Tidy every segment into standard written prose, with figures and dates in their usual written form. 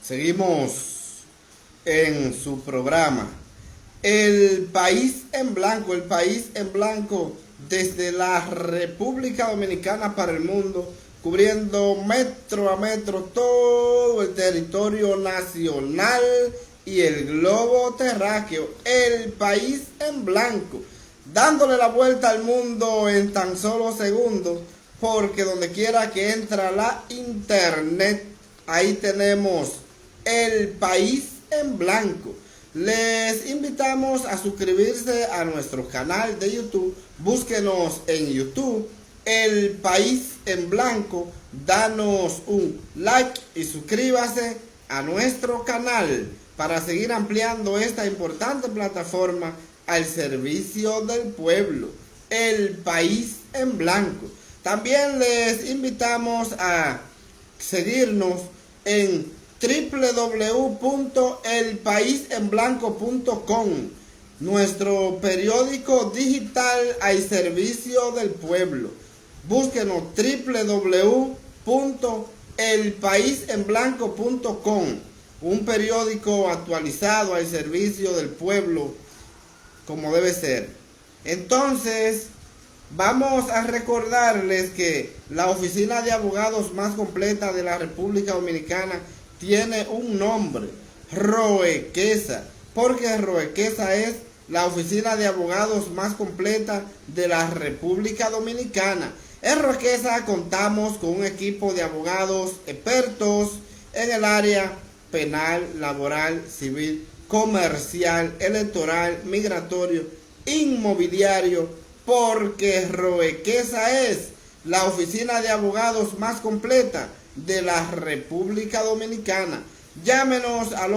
Seguimos en su programa El País en Blanco, el País en Blanco desde la República Dominicana para el mundo, cubriendo metro a metro todo el territorio nacional y el globo terráqueo. El País en Blanco, dándole la vuelta al mundo en tan solo segundos, porque donde quiera que entra la internet, ahí tenemos El País en Blanco. Les invitamos a suscribirse a nuestro canal de YouTube. Búsquenos en YouTube, El País en Blanco. Danos un like y suscríbase a nuestro canal para seguir ampliando esta importante plataforma al servicio del pueblo. El País en Blanco. También les invitamos a seguirnos en www.elpaisenblanco.com, nuestro periódico digital al servicio del pueblo. Búsquenos www.elpaisenblanco.com, un periódico actualizado al servicio del pueblo como debe ser. Entonces, vamos a recordarles que la oficina de abogados más completa de la República Dominicana tiene un nombre: Roequesa, porque Roequesa es la oficina de abogados más completa de la República Dominicana. En Roequesa contamos con un equipo de abogados expertos en el área penal, laboral, civil, comercial, electoral, migratorio, inmobiliario, porque Roequesa es la oficina de abogados más completa de la República Dominicana. Llámenos al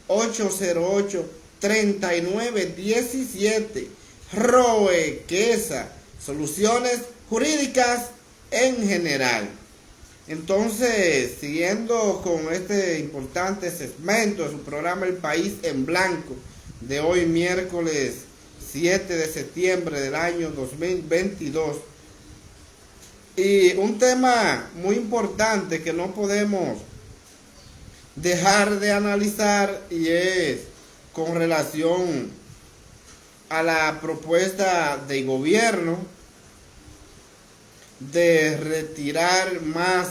829-808-3917. Roequesa, soluciones jurídicas en general. Entonces, siguiendo con este importante segmento de su programa El País en Blanco, de hoy miércoles 7 de septiembre del año 2022, y un tema muy importante que no podemos dejar de analizar, y es con relación a la propuesta del gobierno de retirar más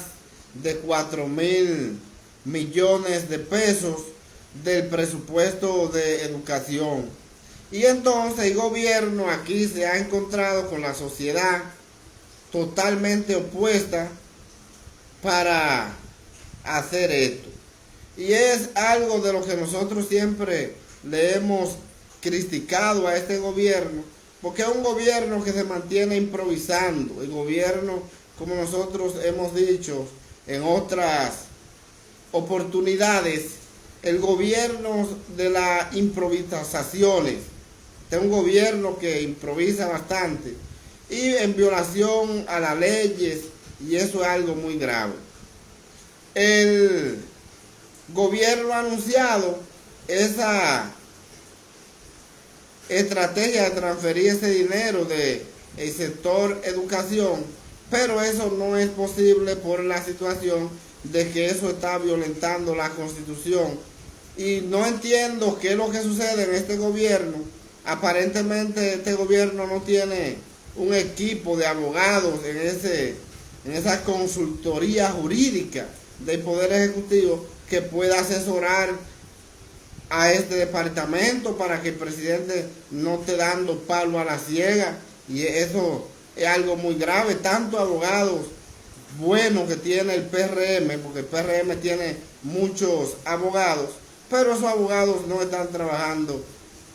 de 4.000 millones de pesos del presupuesto de educación. Y entonces el gobierno aquí se ha encontrado con la sociedad totalmente opuesta para hacer esto. Y es algo de lo que nosotros siempre le hemos criticado a este gobierno, porque es un gobierno que se mantiene improvisando. El gobierno, como nosotros hemos dicho en otras oportunidades, el gobierno de las improvisaciones. Este es un gobierno que improvisa bastante y en violación a las leyes, y eso es algo muy grave. El gobierno ha anunciado esa estrategia de transferir ese dinero del sector educación, pero eso no es posible por la situación de que eso está violentando la Constitución. Y no entiendo qué es lo que sucede en este gobierno. Aparentemente este gobierno no tiene un equipo de abogados en esa consultoría jurídica del Poder Ejecutivo que pueda asesorar a este departamento para que el presidente no esté dando palo a la ciega. Y eso es algo muy grave. Tanto abogados buenos que tiene el PRM, porque el PRM tiene muchos abogados, pero esos abogados no están trabajando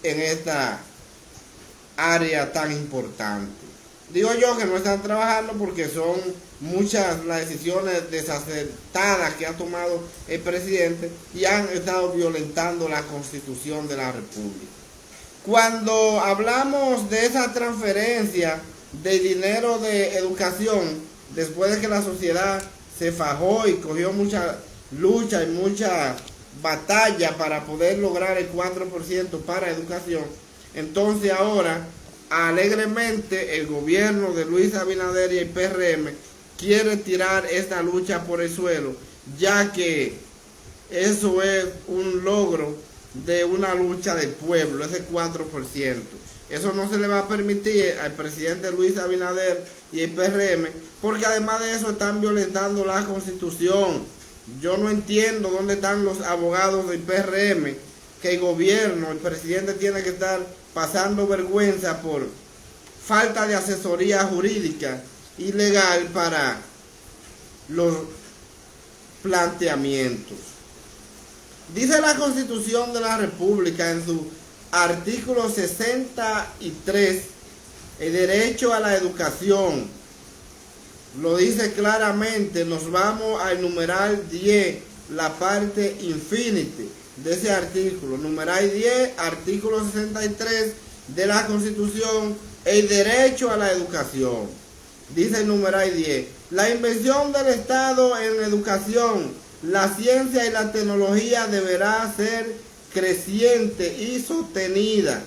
en esta área tan importante. Digo yo que no están trabajando porque son muchas las decisiones desacertadas que ha tomado el presidente y han estado violentando la Constitución de la República. Cuando hablamos de esa transferencia de dinero de educación, después de que la sociedad se fajó y cogió mucha lucha y mucha batalla para poder lograr el 4% para educación, entonces ahora alegremente el gobierno de Luis Abinader y el PRM quiere tirar esta lucha por el suelo, ya que eso es un logro de una lucha del pueblo, ese 4%. Eso no se le va a permitir al presidente Luis Abinader y el PRM, porque además de eso están violentando la Constitución. Yo no entiendo dónde están los abogados del PRM, que el gobierno, el presidente tiene que estar pasando vergüenza por falta de asesoría jurídica y legal para los planteamientos. Dice la Constitución de la República en su artículo 63, el derecho a la educación. Lo dice claramente, nos vamos al numeral 10, la parte infinity de ese artículo. Numeral 10, artículo 63 de la Constitución, el derecho a la educación. Dice el numeral 10, la inversión del Estado en educación, la ciencia y la tecnología deberá ser creciente y sostenida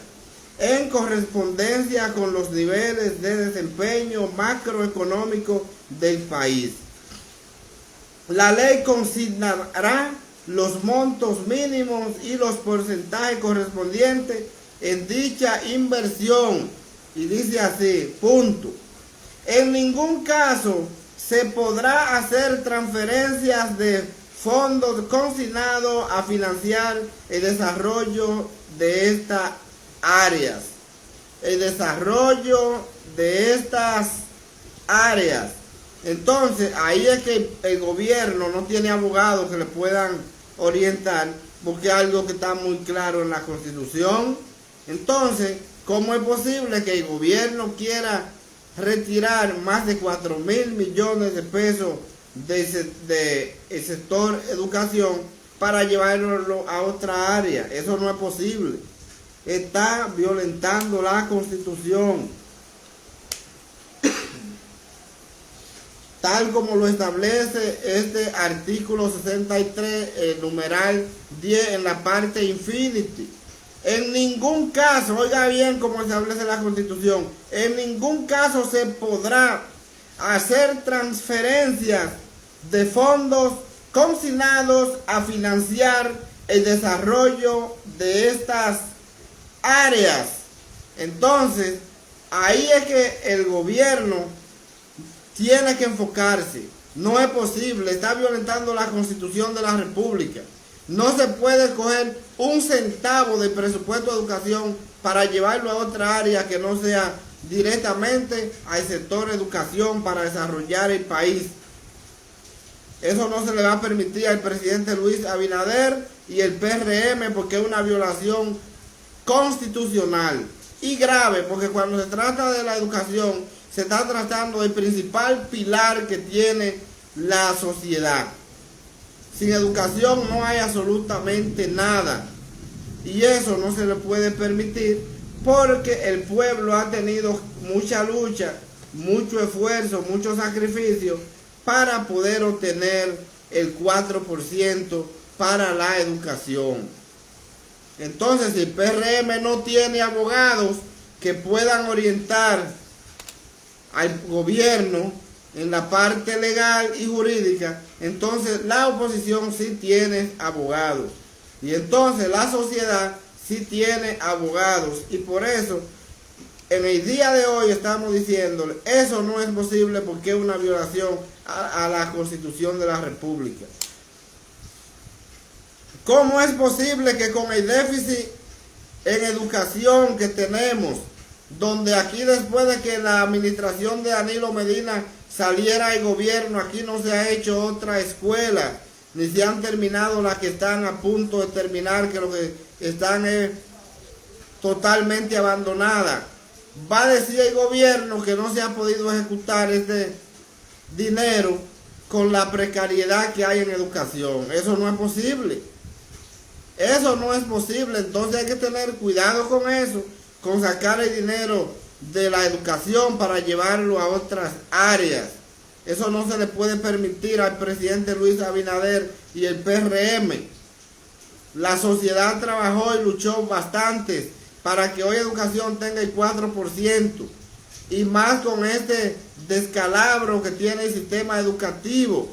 en correspondencia con los niveles de desempeño macroeconómico del país. La ley consignará los montos mínimos y los porcentajes correspondientes en dicha inversión. Y dice así, punto. En ningún caso se podrá hacer transferencias de fondos consignados a financiar el desarrollo de estas áreas. El desarrollo de estas áreas. Entonces, ahí es que el gobierno no tiene abogados que le puedan orientar, porque es algo que está muy claro en la Constitución. Entonces, ¿cómo es posible que el gobierno quiera retirar más de 4.000 millones de pesos del sector educación para llevarlo a otra área? Eso no es posible. Está violentando la Constitución, tal como lo establece este artículo 63, el numeral 10 en la parte infinity. En ningún caso, oiga bien cómo establece la Constitución, en ningún caso se podrá hacer transferencias de fondos consignados a financiar el desarrollo de estas áreas. Entonces, ahí es que el gobierno tiene que enfocarse. No es posible, está violentando la Constitución de la República. No se puede coger un centavo del presupuesto de educación para llevarlo a otra área que no sea directamente al sector educación para desarrollar el país. Eso no se le va a permitir al presidente Luis Abinader y el PRM, porque es una violación constitucional y grave, porque cuando se trata de la educación se está tratando del principal pilar que tiene la sociedad. Sin educación no hay absolutamente nada, y eso no se le puede permitir, porque el pueblo ha tenido mucha lucha, mucho esfuerzo, mucho sacrificio para poder obtener el 4% para la educación. Entonces, si el PRM no tiene abogados que puedan orientar al gobierno en la parte legal y jurídica, entonces la oposición sí tiene abogados, y entonces la sociedad sí tiene abogados, y por eso en el día de hoy estamos diciéndole, eso no es posible porque es una violación a la Constitución de la República. ¿Cómo es posible que con el déficit en educación que tenemos, donde aquí después de que la administración de Danilo Medina saliera el gobierno, aquí no se ha hecho otra escuela, ni se han terminado las que están a punto de terminar, que lo que están es totalmente abandonadas? Va a decir el gobierno que no se ha podido ejecutar este dinero con la precariedad que hay en educación. Eso no es posible. Eso no es posible. Entonces hay que tener cuidado con eso, con sacar el dinero de la educación para llevarlo a otras áreas. Eso no se le puede permitir al presidente Luis Abinader y el PRM. La sociedad trabajó y luchó bastante para que hoy educación tenga el 4%, y más con este descalabro que tiene el sistema educativo,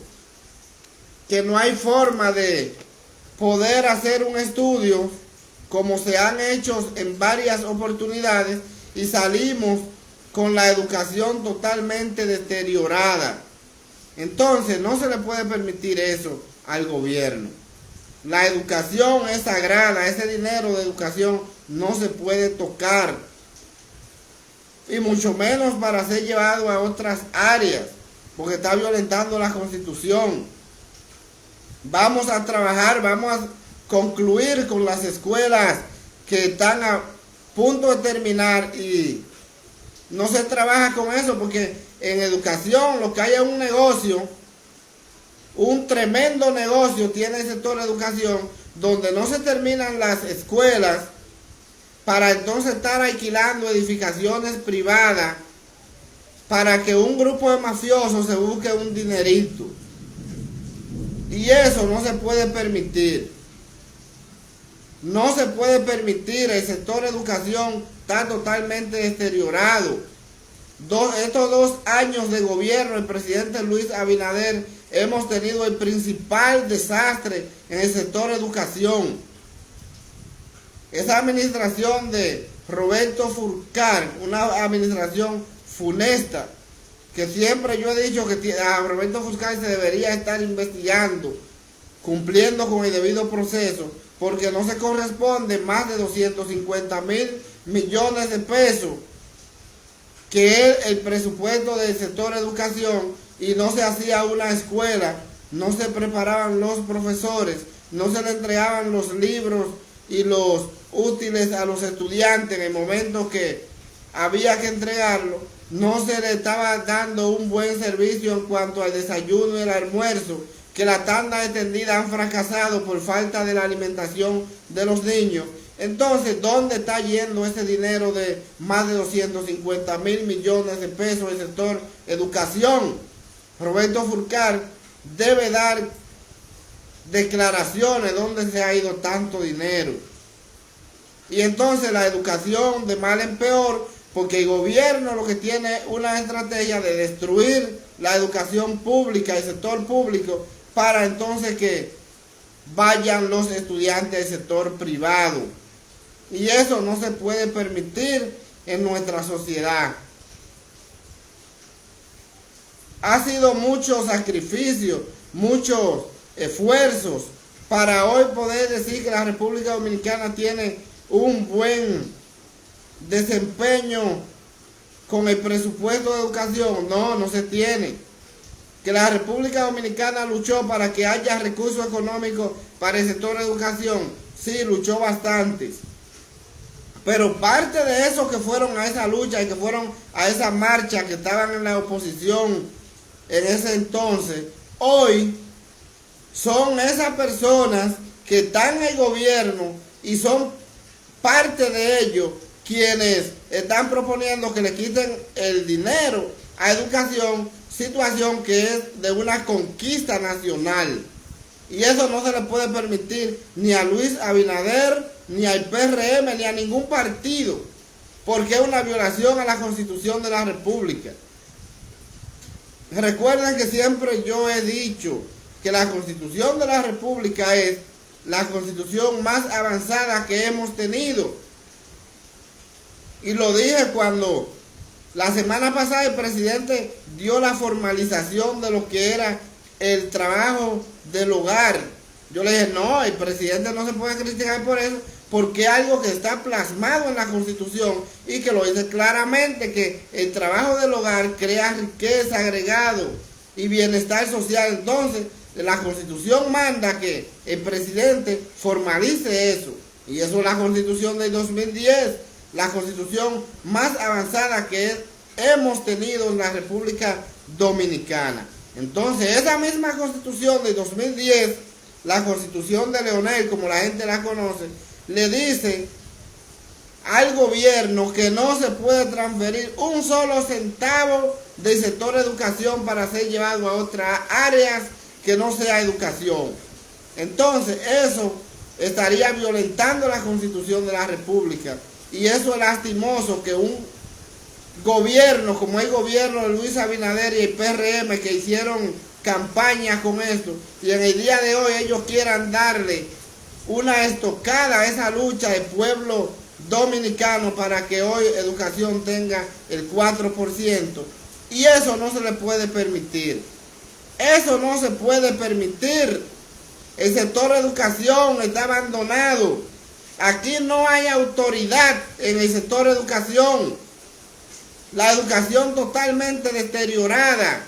que no hay forma de poder hacer un estudio como se han hecho en varias oportunidades y salimos con la educación totalmente deteriorada. Entonces no se le puede permitir eso al gobierno. La educación es sagrada, ese dinero de educación no se puede tocar, y mucho menos para ser llevado a otras áreas, porque está violentando la Constitución. Vamos a trabajar, vamos a concluir con las escuelas que están a punto de terminar, y no se trabaja con eso, porque en educación lo que hay es un negocio, un tremendo negocio tiene el sector de educación, donde no se terminan las escuelas para entonces estar alquilando edificaciones privadas para que un grupo de mafiosos se busque un dinerito. Y eso no se puede permitir. No se puede permitir. El sector de educación está totalmente deteriorado. Estos 2 años de gobierno, el presidente Luis Abinader, hemos tenido el principal desastre en el sector de educación. Esa administración de Roberto Fulcar, una administración funesta, que siempre yo he dicho que a Roberto Fulcar se debería estar investigando, cumpliendo con el debido proceso, porque no se corresponde más de 250.000 millones de pesos, que es el presupuesto del sector de educación, y no se hacía una escuela, no se preparaban los profesores, no se le entregaban los libros y los útiles a los estudiantes en el momento que había que entregarlo, no se le estaba dando un buen servicio en cuanto al desayuno y el almuerzo, que la tanda extendida han fracasado por falta de la alimentación de los niños. Entonces, ¿dónde está yendo ese dinero de más de 250.000 millones de pesos del sector educación? Roberto Fulcar debe dar declaraciones dónde se ha ido tanto dinero. Y entonces la educación de mal en peor, porque el gobierno lo que tiene una estrategia de destruir la educación pública, el sector público, para entonces que vayan los estudiantes del sector privado. Y eso no se puede permitir en nuestra sociedad. Ha sido mucho sacrificio, muchos esfuerzos para hoy poder decir que la República Dominicana tiene un buen desempeño con el presupuesto de educación. No se tiene. Que la República Dominicana luchó para que haya recursos económicos para el sector de educación. Sí, luchó bastante. Pero parte de esos que fueron a esa lucha y que fueron a esa marcha, que estaban en la oposición en ese entonces, hoy son esas personas que están en el gobierno y son parte de ellos quienes están proponiendo que le quiten el dinero a educación, situación que es de una conquista nacional. Y eso no se le puede permitir ni a Luis Abinader, ni al PRM, ni a ningún partido, porque es una violación a la Constitución de la República. Recuerden que siempre yo he dicho que la Constitución de la República es la Constitución más avanzada que hemos tenido. Y lo dije cuando la semana pasada el presidente dio la formalización de lo que era el trabajo del hogar. Yo le dije, no, el presidente no se puede criticar por eso, porque es algo que está plasmado en la Constitución y que lo dice claramente, que el trabajo del hogar crea riqueza, agregado y bienestar social. Entonces, la Constitución manda que el presidente formalice eso, y eso es la Constitución del 2010, la Constitución más avanzada que hemos tenido en la República Dominicana. Entonces, esa misma Constitución del 2010, la Constitución de Leonel, como la gente la conoce, le dice al gobierno que no se puede transferir un solo centavo del sector de educación para ser llevado a otras áreas que no sea educación. Entonces, eso estaría violentando la Constitución de la República. Y eso es lastimoso, que un gobierno como el gobierno de Luis Abinader y el PRM, que hicieron campañas con esto, y en el día de hoy ellos quieran darle una estocada a esa lucha del pueblo dominicano para que hoy educación tenga el 4%. Y eso no se le puede permitir. Eso no se puede permitir. El sector de educación está abandonado. Aquí no hay autoridad en el sector de educación. La educación totalmente deteriorada.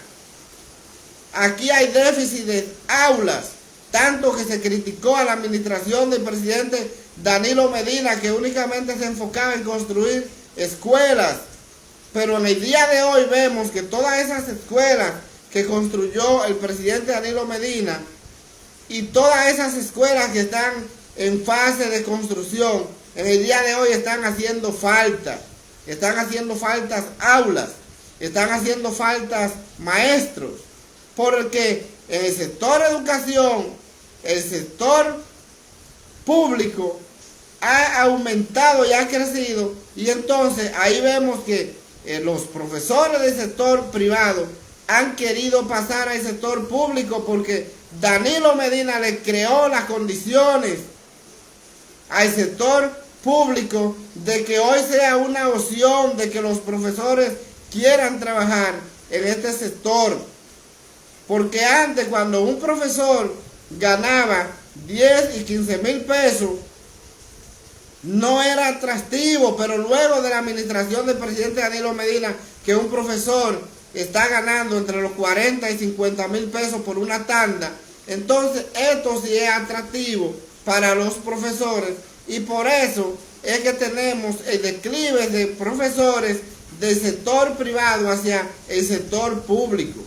Aquí hay déficit de aulas, tanto que se criticó a la administración del presidente Danilo Medina, que únicamente se enfocaba en construir escuelas. Pero en el día de hoy vemos que todas esas escuelas que construyó el presidente Danilo Medina y todas esas escuelas que están en fase de construcción, en el día de hoy están haciendo falta. Están haciendo faltas aulas, están haciendo faltas maestros, porque en el sector educación, el sector público ha aumentado y ha crecido, y entonces ahí vemos que los profesores del sector privado han querido pasar al sector público porque Danilo Medina le creó las condiciones al sector público de que hoy sea una opción de que los profesores quieran trabajar en este sector. Porque antes, cuando un profesor ganaba 10 y 15 mil pesos, no era atractivo, pero luego de la administración del presidente Danilo Medina, que un profesor está ganando entre los 40 y 50 mil pesos por una tanda, entonces esto sí es atractivo para los profesores, y por eso es que tenemos el declive de profesores del sector privado hacia el sector público,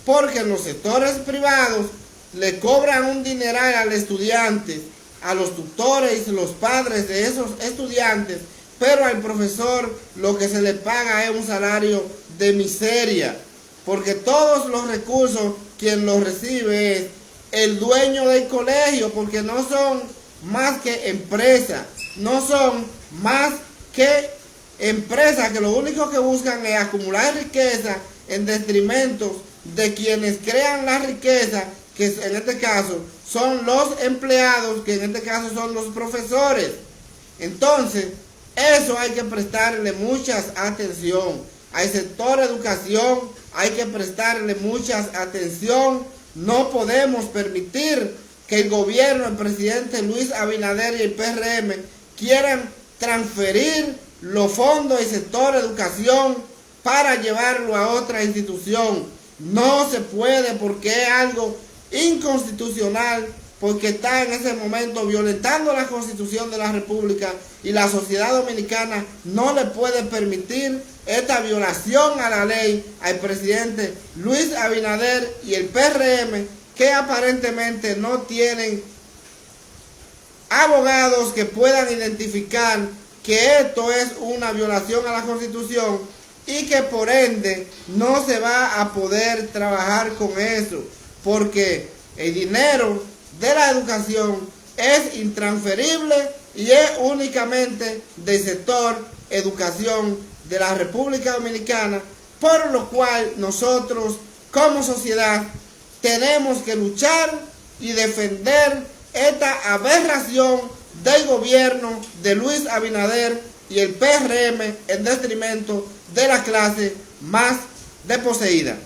porque en los sectores privados le cobran un dineral al estudiante, a los tutores y los padres de esos estudiantes, pero al profesor lo que se le paga es un salario de miseria, porque todos los recursos quien los recibe es el dueño del colegio, porque no son más que empresas, no son más que empresas que lo único que buscan es acumular riqueza en detrimento de quienes crean la riqueza, que en este caso son los empleados, que en este caso son los profesores. Entonces, eso hay que prestarle mucha atención. Al sector educación hay que prestarle mucha atención. No podemos permitir que el gobierno, el presidente Luis Abinader y el PRM quieran transferir los fondos del sector educación para llevarlo a otra institución. No se puede, porque es algo inconstitucional, porque está en ese momento violentando la Constitución de la República, y la sociedad dominicana no le puede permitir esta violación a la ley al presidente Luis Abinader y el PRM, que aparentemente no tienen abogados que puedan identificar que esto es una violación a la Constitución, y que por ende no se va a poder trabajar con eso, porque el dinero de la educación es intransferible y es únicamente del sector educación de la República Dominicana, por lo cual nosotros como sociedad tenemos que luchar y defender esta aberración del gobierno de Luis Abinader y el PRM en detrimento de la clase más desposeída.